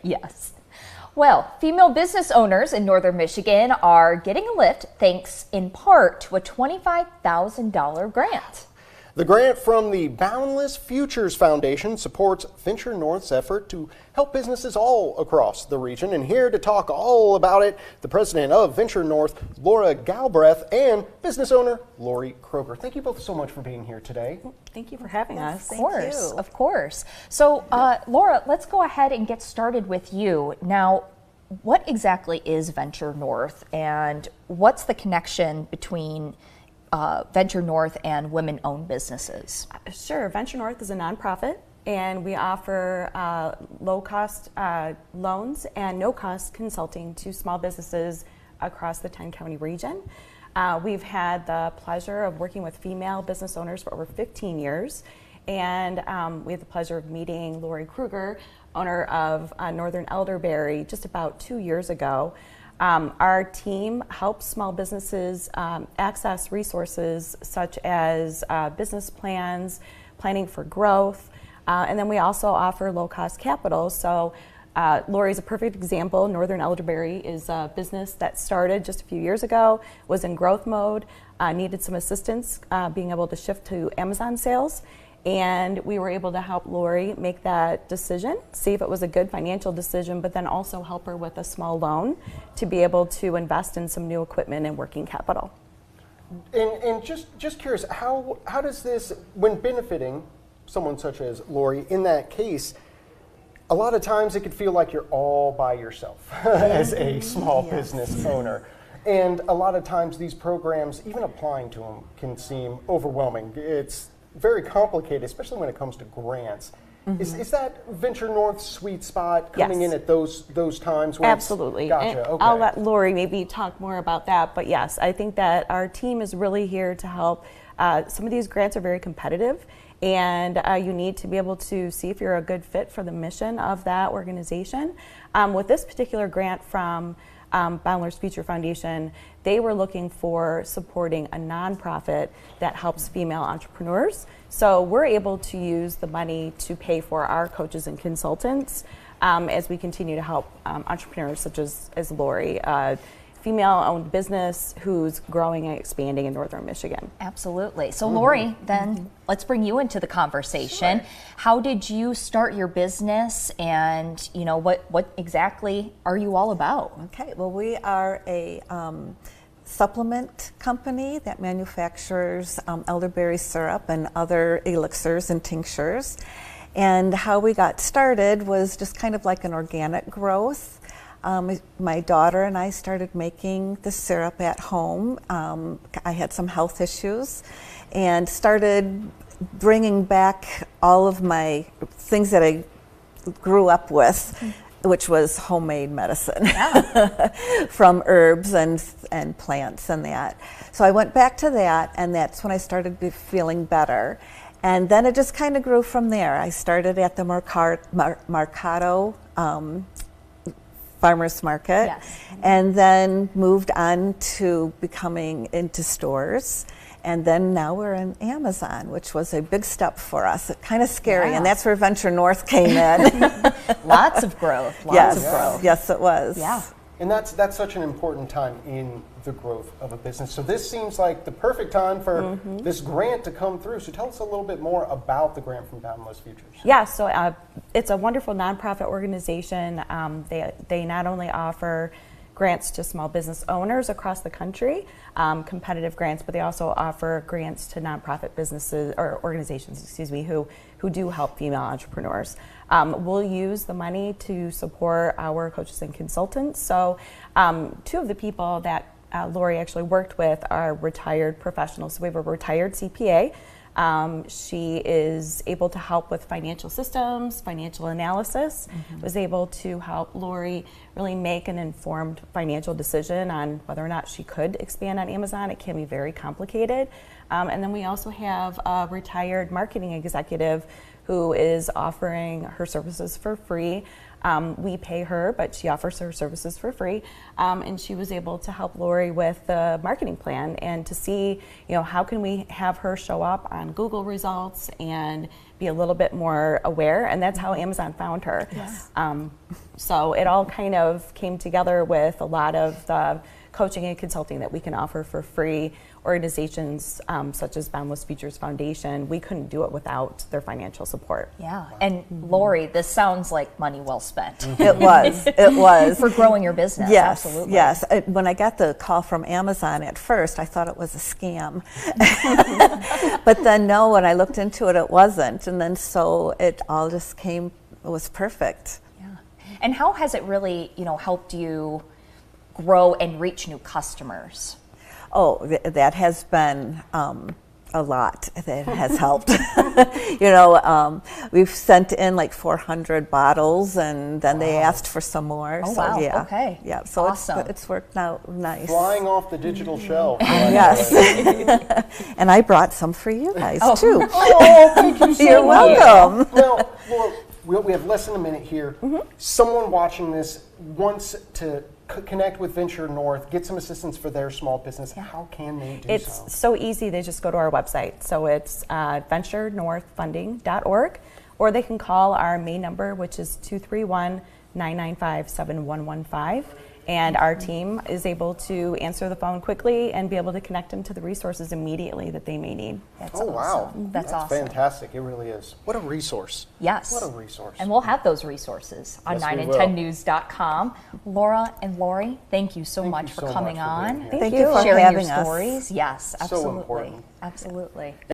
Yes. Well, female business owners in northern Michigan are getting a lift thanks in part to a $25,000 grant. The grant from the Boundless Futures Foundation supports Venture North's effort to help businesses all across the region. And here to talk all about it, the president of Venture North, Laura Galbraith, and business owner, Lori Kroger. Thank you both so much for being here today. Thank you for having us. Of course. So, Laura, let's go ahead and get started with you. Now, what exactly is Venture North, and what's the connection between Venture North and women-owned businesses? Sure. Venture North is a nonprofit, and we offer low-cost loans and no-cost consulting to small businesses across the 10-county region. We've had the pleasure of working with female business owners for over 15 years, and we had the pleasure of meeting Lori Kroger, owner of Northern Elderberry, just about 2 years ago. Our team helps small businesses access resources such as business plans, planning for growth, and then we also offer low-cost capital. So Lori's a perfect example. Northern Elderberry is a business that started just a few years ago, was in growth mode, needed some assistance being able to shift to Amazon sales. And we were able to help Lori make that decision, see if it was a good financial decision, but then also help her with a small loan to be able to invest in some new equipment and working capital. And just curious, how does this, when benefiting someone such as Lori, in that case, a lot of times it could feel like you're all by yourself as a small business owner. And a lot of times these programs, even applying to them, can seem overwhelming. It's very complicated, especially when it comes to grants. Is that Venture North's sweet spot coming in at those times? When Absolutely. Gotcha. Okay. I'll let Lori maybe talk more about that. But yes, I think that our team is really here to help. Some of these grants are very competitive, and you need to be able to see if you're a good fit for the mission of that organization. With this particular grant from Boundless Future Foundation, they were looking for supporting a nonprofit that helps female entrepreneurs. So we're able to use the money to pay for our coaches and consultants as we continue to help entrepreneurs such as Lori, female-owned business who's growing and expanding in northern Michigan. Absolutely. So Lori, then let's bring you into the conversation. Sure. How did you start your business, and what exactly are you all about? Okay, well, we are a supplement company that manufactures elderberry syrup and other elixirs and tinctures. And how we got started was just kind of like an organic growth. My daughter and I started making the syrup at home. I had some health issues and started bringing back all of my things that I grew up with, which was homemade medicine from herbs and plants and that. So I went back to that, and that's when I started feeling better. And then it just kind of grew from there. I started at the Mercado farmers market, and then moved on to becoming into stores. And then now we're in Amazon, which was a big step for us. It's kind of scary, and that's where Venture North came in. Lots of growth. Lots of growth. Yes, it was. Yeah. And that's such an important time in the growth of a business. So this seems like the perfect time for this grant to come through. So tell us a little bit more about the grant from Boundless Futures. Yeah, so it's a wonderful nonprofit organization. They not only offer grants to small business owners across the country, competitive grants, but they also offer grants to nonprofit businesses or organizations, who do help female entrepreneurs. We'll use the money to support our coaches and consultants. So two of the people that Lori actually worked with are retired professionals. So we have a retired CPA. She is able to help with financial systems, financial analysis, was able to help Lori really make an informed financial decision on whether or not she could expand on Amazon. It can be very complicated. And then we also have a retired marketing executive who is offering her services for free. We pay her, but she offers her services for free. And she was able to help Lori with the marketing plan and to see, how can we have her show up on Google results and be a little bit more aware, and that's how Amazon found her. Yes. So it all kind of came together with a lot of the coaching and consulting that we can offer for free. Organizations such as Boundless Futures Foundation, we couldn't do it without their financial support. Yeah, and Lori, this sounds like money well spent. It was. For growing your business, Yes, absolutely. yes. When I got the call from Amazon at first, I thought it was a scam. But then no, when I looked into it, it wasn't. And then so it all just came, it was perfect. Yeah. And how has it really, helped you grow and reach new customers? Oh, that has been a lot. That has helped. We've sent in like 400 bottles, and then they asked for some more. Oh, so, wow. Yeah. Okay. Yeah. So Awesome. it's worked out nice. Flying off the digital shelf. Yes. And I brought some for you guys too. Oh, thank you so You're much. welcome. Now, Laura, we have less than a minute here. Someone watching this wants to connect with Venture North, get some assistance for their small business. How can they do so? It's so easy. They just go to our website. So it's venturenorthfunding.org, or they can call our main number, which is 231-995-7115. And our team is able to answer the phone quickly and be able to connect them to the resources immediately that they may need. That's wow. awesome. That's awesome. Fantastic. It really is. What a resource. Yes. What a resource. And we'll have those resources on Yes, we 9and10news.com. Laura and Lori, thank you so much you for so coming much for being on. here. Thank you for sharing having your us. stories. Yes, absolutely. important. Absolutely.